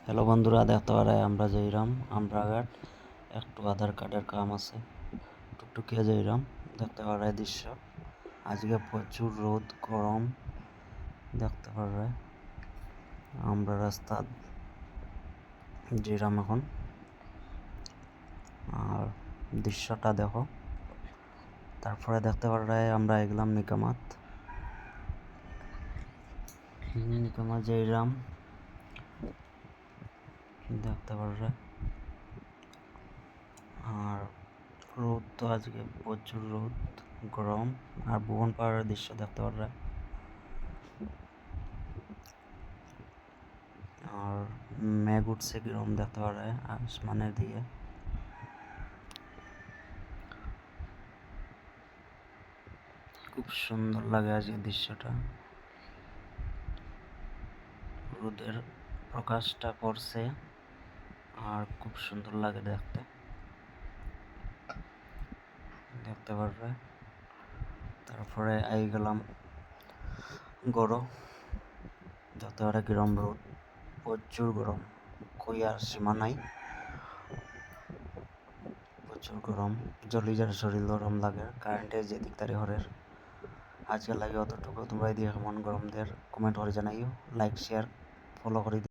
Hello বন্ধুরা, দেখতে পারে আমরা যাইরাম আমরাঘাট একটু আধার কার্ডের কাম আছে, টুকটুকিয়া যাইরাম। দেখতে পারে দৃশ্য, আজকে প্রচুর রোদ গরম। দেখতে পারে আমরা রাস্তা যাইরাম এখন, আর দৃশ্যটা দেখো। তারপরে দেখতে পারে আমরা এগলাম নিকামাত যাইরাম। দেখতে পারে আর রোদ তো আজকে প্রচুর রোদ গরম, আর ভুবন পাহাড়ের দৃশ্য দেখতে পারে। আর মেঘ উঠছে কিরম দেখতে পারে আসমানের দিকে। খুব সুন্দর লাগে আজকে দৃশ্যটা, রোদের প্রকাশটা পড়ছে আর খুব সুন্দর লাগে দেখতে। দেখতে পারবে। তারপরে আই গেলাম গরম। দেখতে পারে কিরম রোদ, প্রচুর গরম, কই আর সীমা নাই। প্রচুর গরম, জলি যার শরীর গরম লাগে। কারেন্টের যেদিক তারি হরের আজকে লাগে অতটুকু। তোমরা এদিকে কেমন গরম দের কমেন্ট করে জানাইও, লাইক শেয়ার ফলো করে